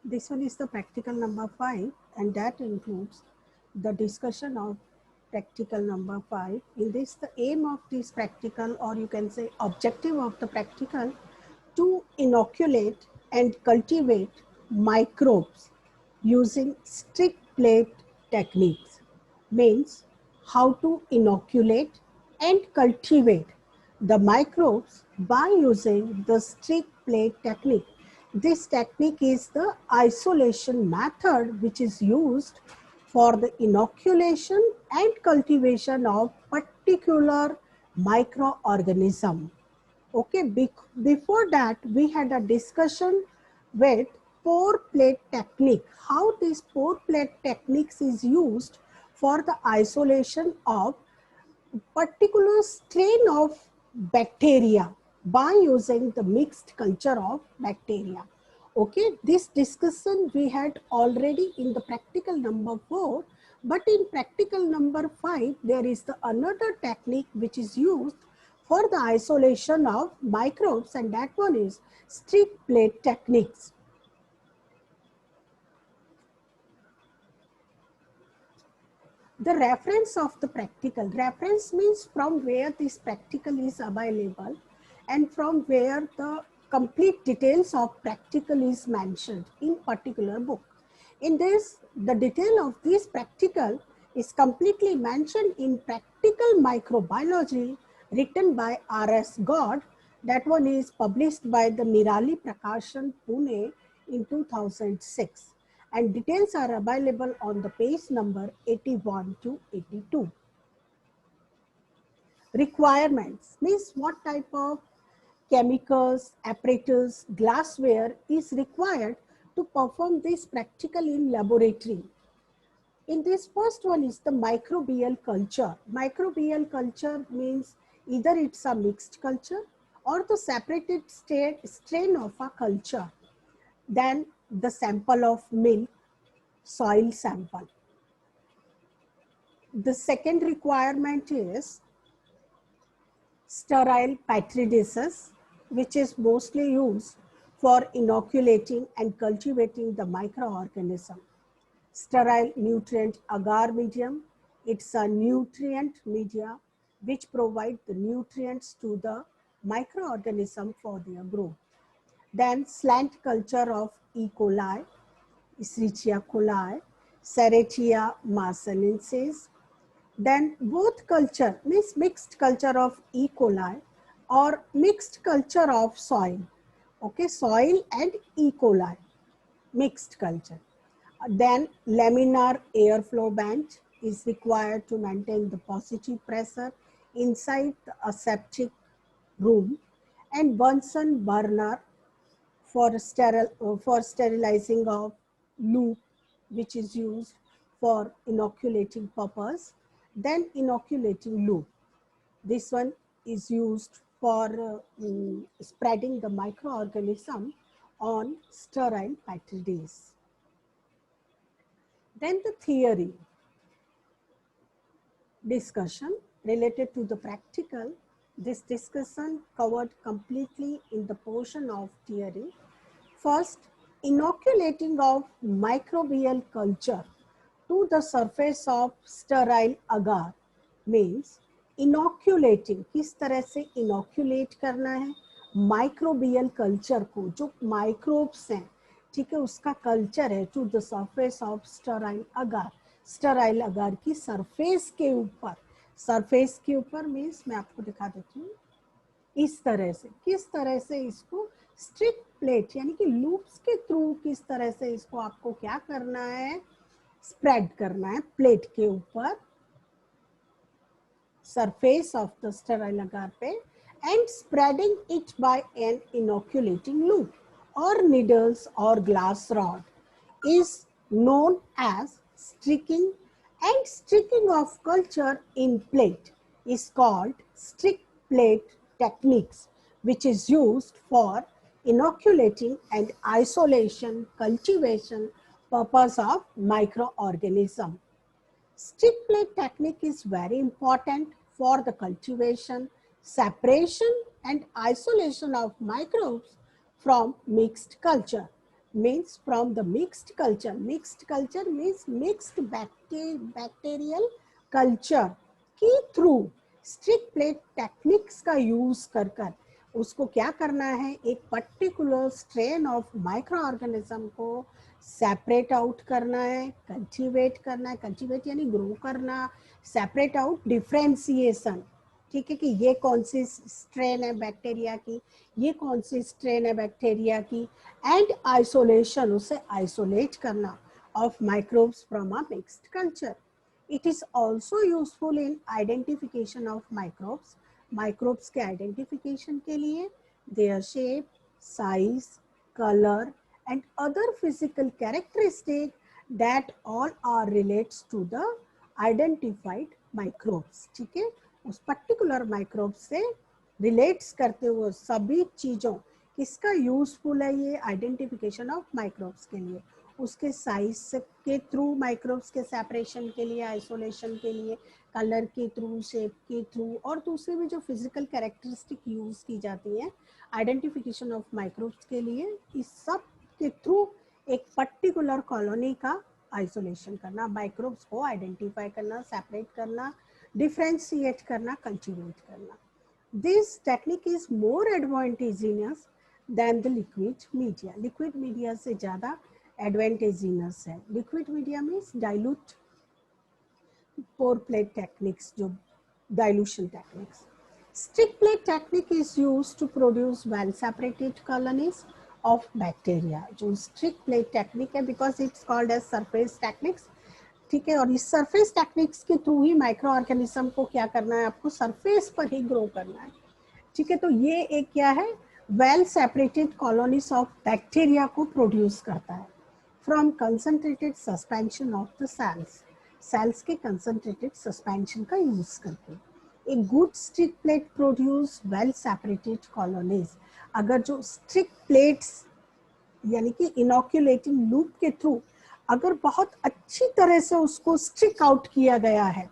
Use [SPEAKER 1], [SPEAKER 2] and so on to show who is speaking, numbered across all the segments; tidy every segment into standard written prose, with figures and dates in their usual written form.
[SPEAKER 1] This one is the practical number 5, and that includes the discussion of practical number 5. In this, the aim of this practical, or you can say objective of the practical, to inoculate and cultivate microbes using stick plate techniques. Means how to inoculate and cultivate the microbes by using the stick plate technique. This technique is the isolation method which is used for the inoculation and cultivation of particular microorganism. Okay, before that we had a discussion with pore plate technique, how this pore plate techniques is used for the isolation of particular strain of bacteria by using the mixed culture of bacteria. Okay, this discussion we had already in the practical number 4, but in practical number 5 there is the another technique which is used for the isolation of microbes, and that one is stick plate techniques. The reference of the practical. Reference means from where this practical is available and from where the complete details of practical is mentioned in particular book. In this, the detail of this practical is completely mentioned in Practical Microbiology written by R.S. God. That one is published by the Nirali Prakashan, Pune in 2006. And details are available on the page number 81 to 82. Requirements means what type of chemicals, apparatus, glassware is required to perform this practical in laboratory. In this first one is the microbial culture. Microbial culture means either it's a mixed culture or the separated strain of a culture. Then the sample of milk, soil sample. The second requirement is sterile petri dishes, which is mostly used for inoculating and cultivating the microorganism. Sterile nutrient agar medium, it's a nutrient media which provide the nutrients to the microorganism for their growth. Then slant culture of E. coli, Escherichia coli, Serratia marsinensis. Then both culture means mixed culture of E. coli or mixed culture of soil. Okay, soil and E. coli, mixed culture. Then laminar airflow band is required to maintain the positive pressure inside the aseptic room, and Bunsen burner for sterilizing of loop, which is used for inoculating purpose. Then inoculating loop, this one is used for spreading the microorganism on sterile petri dishes. Then the theory discussion related to the practical. This discussion covered completely in the portion of theory. First, inoculating of microbial culture to the surface of sterile agar means inoculating. किस तरह से inoculate करना है microbial culture को, जो microbes हैं, ठीक है, उसका कल्चर है to the surface of sterile agar. Sterile agar की सरफेस के ऊपर, सरफेस के ऊपर मीन्स मैं आपको दिखा देती हूँ इस तरह से, किस तरह से इसको स्ट्रिक प्लेट यानी कि लूप्स के थ्रू किस तरह से इसको आपको क्या करना है, स्प्रेड करना है प्लेट के ऊपर, surface of the sterile agar पे, and spreading it by an inoculating loop or needles or glass rod is known as sticking, and sticking of culture in plate is called stick plate techniques, which is used for inoculating and isolation, cultivation purpose of microorganism. Stick plate technique is very important for the cultivation, separation and isolation of microbes from mixed culture. means from the mixed culture. Mixed culture means mixed bacterial culture के through streak plate techniques का use कर कर उसको क्या करना है, एक particular strain of micro organism को सेपरेट आउट करना है, कल्टीवेट करना है, कल्टीवेट यानी ग्रो करना, सेपरेट आउट, डिफ्रेंसिएशन, ठीक है, कि ये कौन सी स्ट्रेन है बैक्टीरिया की, ये कौन सी स्ट्रेन है बैक्टीरिया की, एंड आइसोलेशन, उसे आइसोलेट करना of microbes from a mixed culture. It is also useful in identification of microbes. Microbes के आइडेंटिफिकेशन के लिए their shape, size, colour and other physical characteristic that all are relates to the identified microbes. ठीक है, उस particular microbe से relates करते हुए सभी चीज़ों किसका यूजफुल है, ये आइडेंटिफिकेशन ऑफ माइक्रोब्स के लिए, उसके साइज के थ्रू माइक्रोब्स के सेपरेशन के लिए, आइसोलेशन के लिए, कलर के थ्रू, शेप के थ्रू, और दूसरे भी जो फिजिकल कैरेक्टरिस्टिक यूज की जाती है आइडेंटिफिकेशन ऑफ माइक्रोब्स के लिए, इस सब के थ्रू एक पर्टिकुलर कॉलोनी का आइसोलेशन करना, माइक्रोब्स को आइडेंटिफाई करना, सेपरेट करना, डिफ्रेंशिएट करना, कल्टीवेट करना. This technique is more advantageous than the liquid media. Liquid media से ज़्यादा एडवांटेजियस है. Liquid media means dilute pour plate techniques, जो dilution techniques. Streak plate technique is used to produce well separated colonies of bacteria. जो streak plate technique है, because it's called as surface techniques, ठीक है, और इस surface techniques के through ही micro organism को क्या करना है, आपको सरफेस पर ही ग्रो करना है. ठीक है, तो ये एक क्या है, well separated colonies of bacteria को प्रोड्यूस करता है from concentrated suspension of the cells. Cells के कंसंट्रेटेड सस्पेंशन का यूज करके एक good streak plate produce well separated colonies. अगर जो स्टिक प्लेट्स यानी कि इनोक्यूलेटिंग लूप के थ्रू अगर बहुत अच्छी तरह से उसको स्ट्रिक आउट किया गया है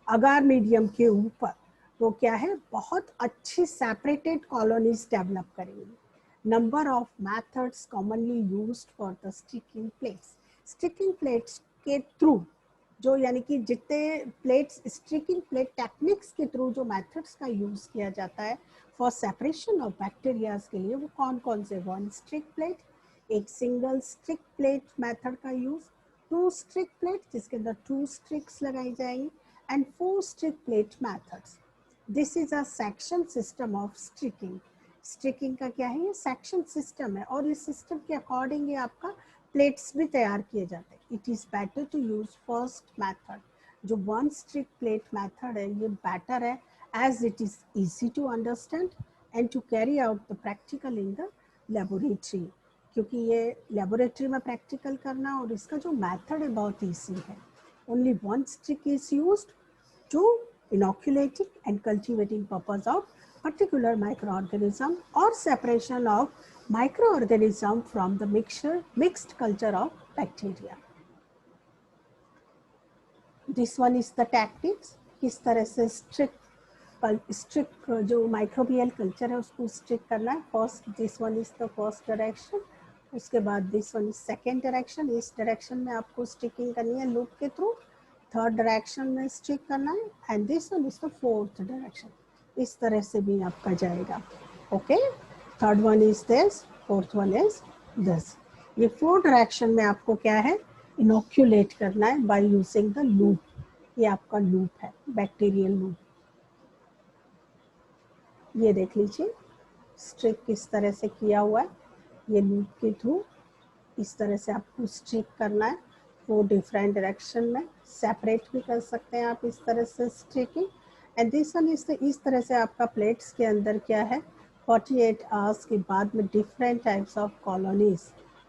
[SPEAKER 1] अगार मीडियम के ऊपर, तो क्या है, बहुत अच्छी सेपरेटेड कॉलोनीज डेवलप करेंगी. Number of methods commonly used for the sticking plates. Sticking plates के थ्रू जो यानी कि जितने प्लेट्स, स्टिकिंग प्लेट टेक्निक्स के थ्रू जो मेथड्स का यूज किया जाता है फॉर सेपरेशन ऑफ बैक्टीरियाज के लिए, वो कौन कौन से, वन स्टिक प्लेट, एक सिंगल स्ट्रिक प्लेट मेथड का यूज, टू स्ट्रिक प्लेट जिसके अंदर टू स्ट्रिक्स लगाई जाएंगी, and four streak plate methods. This is a section system of streaking. Streaking का क्या है, ये सेक्शन सिस्टम है, और इस सिस्टम के अकॉर्डिंग ये आपका प्लेट्स भी तैयार किए जाते हैं. It is better to use first method. जो वन स्ट्रिक प्लेट मेथड है ये बेटर है, as it is easy to understand and to carry out the practical in the laboratory. क्योंकि ये लेबोरेटरी में प्रैक्टिकल करना और इसका जो मेथड है बहुत ईजी है. Only one stick is used to inoculating and cultivating purpose of particular microorganism or separation of microorganism from the mixed culture of bacteria. This one is the tactics. किस तरह से स्ट्रिक जो microbial culture है उसको streak करना है. First, this one is the first direction. उसके बाद this one is second direction. इस डायरेक्शन में आपको स्टिकिंग करनी है लूप के थ्रू. थर्ड डायरेक्शन में स्टिक करना है, and this one is the fourth direction. इस तरह से भी आपका जाएगा. Okay, third one is this, fourth one is this. ये फोर्थ डायरेक्शन में आपको क्या है, इनोक्यूलेट करना है बाय यूजिंग द लूप. ये आपका लूप है, बैक्टीरियल लूप. ये देख लीजिए स्ट्रिक किस तरह से किया हुआ है. ये लूप के थ्रू इस तरह से आपको स्ट्रिक करना है 4 डिफरेंट डायरेक्शन में. सेपरेट भी कर सकते हैं आप इस तरह से स्ट्रिकिंग. एंड दिस वन इस तरह से आपका प्लेट्स के अंदर क्या है, 48 आवर्स के बाद में different types of colonies,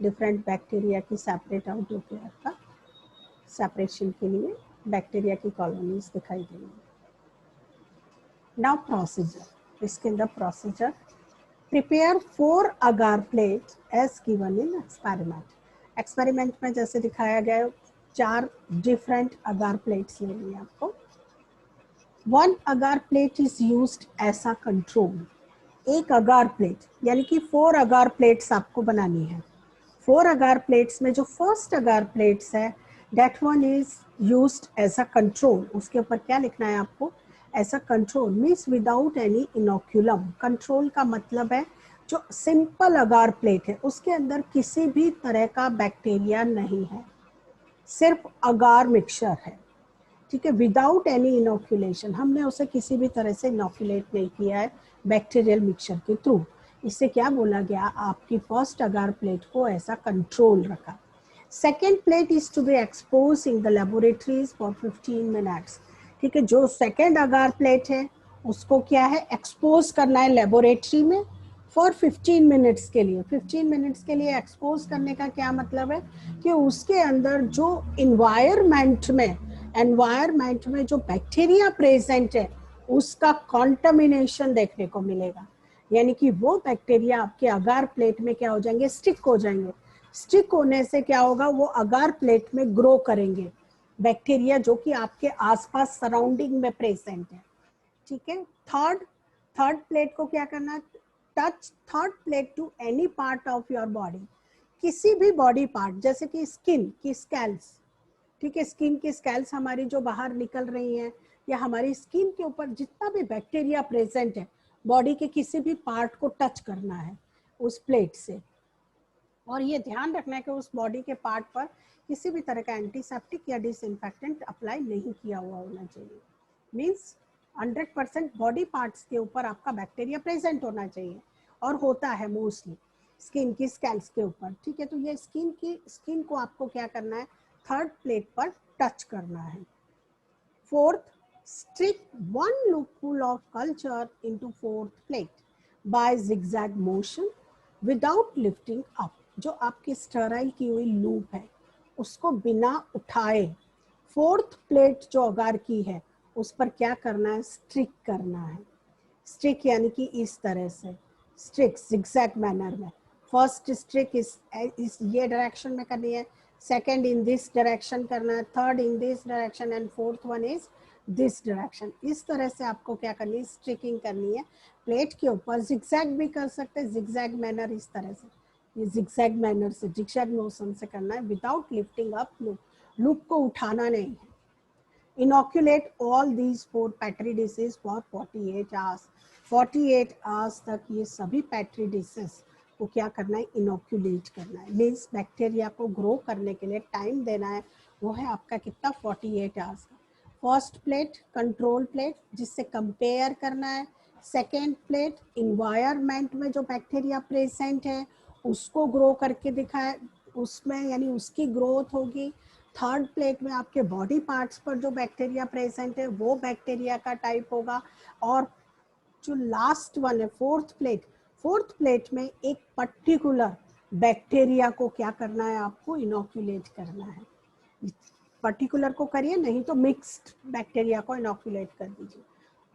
[SPEAKER 1] different bacteria की सेपरेट आउट होकर आपका सेपरेशन के लिए बैक्टीरिया की कॉलोनीज दिखाई देंगी. Now procedure. इसके अंदर procedure, prepare 4 agar plates as given in experiment. Experiment में जैसे दिखाया गया 4 डिफरेंट agar plates लेनी है आपको. 1 agar plate is used as a control. एक agar plate यानी कि 4 agar plates आपको बनानी है. 4 agar प्लेट्स में जो फर्स्ट अगार प्लेट्स है that one is used as a control, उसके ऊपर क्या लिखना है आपको, as a control means without any inoculum. Control का मतलब है जो सिंपल अगार प्लेट है उसके अंदर किसी भी तरह का बैक्टीरिया नहीं है, सिर्फ अगार मिक्सचर है, ठीक है, विदाउट एनी इनोक्यूलेशन, हमने उसे किसी भी तरह से इनोक्यूलेट नहीं किया है बैक्टीरियल मिक्सचर के थ्रू। इससे क्या बोला गया, आपकी फर्स्ट अगार प्लेट को ऐसा कंट्रोल रखा। Second plate is to be expose in the laboratories for 15 minutes, ठीक है, जो सेकेंड अगार प्लेट है उसको क्या है, एक्सपोज करना है लेबोरेटरी में फॉर 15 मिनट्स के लिए। 15 मिनट्स के लिए एक्सपोज करने का क्या मतलब है कि उसके अंदर जो एनवायरमेंट में जो बैक्टीरिया प्रेजेंट है उसका कॉन्टामिनेशन देखने को मिलेगा, यानी कि वो बैक्टीरिया आपके अगार प्लेट में क्या हो जाएंगे, स्टिक हो जाएंगे। स्टिक होने से क्या होगा, वो अगार प्लेट में ग्रो करेंगे बैक्टीरिया जो कि आपके आसपास सराउंडिंग में प्रेजेंट है, ठीक है। थर्ड प्लेट को क्या करना, touch third plate to any part of your body, किसी भी बॉडी पार्ट, जैसे कि स्किन की स्कैल्स, ठीक है, स्किन की स्कैल्स हमारी जो बाहर निकल रही हैं, या हमारी स्किन के ऊपर जितना भी बैक्टीरिया प्रेजेंट है, बॉडी के किसी भी पार्ट को टच करना है उस प्लेट से, और ये ध्यान रखना है कि उस बॉडी के पार्ट पर किसी भी तरह का एंटीसेप्टिक या डिसइंफेक्टेंट अप्लाई नहीं किया हुआ होना चाहिए। मीन्स 100% बॉडी पार्ट्स के ऊपर आपका बैक्टीरिया प्रेजेंट होना चाहिए, और होता है मोस्टली स्किन की स्कैल्स के ऊपर, ठीक है। तो ये स्किन को आपको क्या करना है, थर्ड प्लेट पर टच करना है। Fourth, stick one loopful of culture into fourth plate by zigzag motion without lifting up। जो आपकी स्टराइल की हुई लूप है उसको बिना उठाए फोर्थ प्लेट जो अगार की है उस पर क्या करना है, स्ट्रिक करना है। स्ट्रिक यानी कि इस तरह से स्ट्रिक zigzag मैनर में। फर्स्ट स्ट्रिक इस ये डायरेक्शन में करनी है, सेकंड इन दिस डायरेक्शन करना है, third in this direction, and fourth one is this direction. इस तरह से आपको क्या करनी है, स्ट्रिकिंग करनी है प्लेट के ऊपर। जिगजैग भी कर सकते हैं, जिगजैग मैनर इस तरह से, ये जिगजैग मैनर से, जिगजैग मोशन से करना है without lifting up loop, loop को उठाना नहीं है। inoculate all these 4 petri dishes for 48 hours। 48 hours तक ये सभी petri dishes को क्या करना है, इनोक्यूलेट करना है, मीन्स बैक्टीरिया को ग्रो करने के लिए टाइम देना है, वो है आपका कितना, 48 आवर्स का। फर्स्ट प्लेट कंट्रोल प्लेट जिससे कंपेयर करना है, सेकेंड प्लेट इन्वायरमेंट में जो बैक्टीरिया प्रेजेंट है उसको ग्रो करके दिखाए, उसमें यानी उसकी ग्रोथ होगी। थर्ड प्लेट में आपके बॉडी पार्ट्स पर जो बैक्टीरिया प्रेजेंट है वो बैक्टीरिया का टाइप होगा। और जो लास्ट वन है फोर्थ प्लेट में एक पर्टिकुलर बैक्टीरिया को क्या करना है, आपको इनोक्यूलेट करना है। पर्टिकुलर को करिए, नहीं तो मिक्स्ड बैक्टीरिया को इनोक्यूलेट कर दीजिए।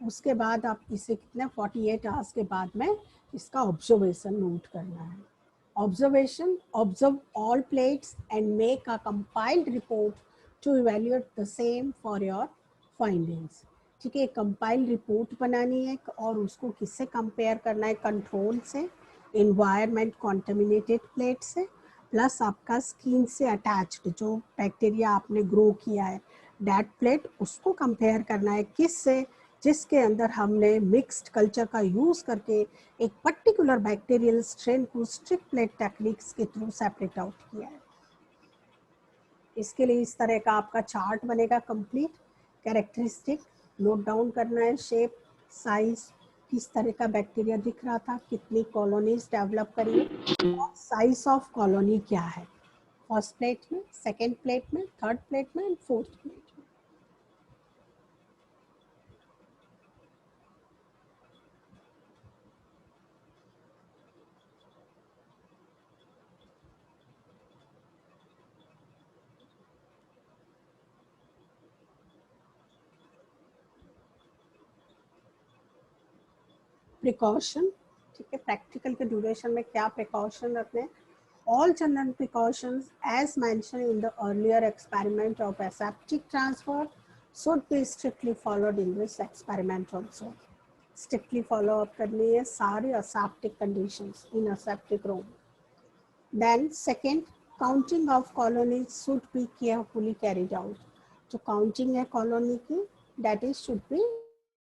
[SPEAKER 1] उसके बाद आप इसे कितने 48 आवर्स के बाद में इसका ऑब्जर्वेशन नोट करना है। Observation, observe all plates and make a compiled report to evaluate the same for your findings। ठीक है, कंपाइल रिपोर्ट बनानी है और उसको किससे कंपेयर करना है, कंट्रोल से, इन्वायरमेंट कॉन्टेमिनेटेड प्लेट से, प्लस आपका स्किन से अटैच्ड जो बैक्टीरिया आपने ग्रो किया है दैट प्लेट, उसको कंपेयर करना है किससे, जिसके अंदर हमने मिक्स्ड कल्चर का यूज करके एक पर्टिकुलर बैक्टीरियल स्ट्रेन को स्ट्रिक प्लेट टेक्निक्स के थ्रू सेपरेट आउट किया है। इसके लिए इस तरह का आपका चार्ट बनेगा कंप्लीट। कैरेक्टरिस्टिक नोट डाउन करना है, शेप, साइज, किस तरह का बैक्टीरिया दिख रहा था, कितनी कॉलोनीज डेवलप करी और साइज ऑफ कॉलोनी क्या है, फर्स्ट प्लेट में, सेकेंड प्लेट में, थर्ड प्लेट में एंड फोर्थ प्लेट में। प्रिकॉशन, ठीक है, प्रैक्टिकल के ड्यूरेशन में क्या प्रिकॉशन रखने हैं। All general precautions as mentioned in the earlier experiment of aseptic transfer should be strictly followed in this experiment also। Strictly follow up करनी है सारे aseptic conditions in aseptic room। Then second, counting of colonies should be carefully carried out. जो counting है colony की, that is should be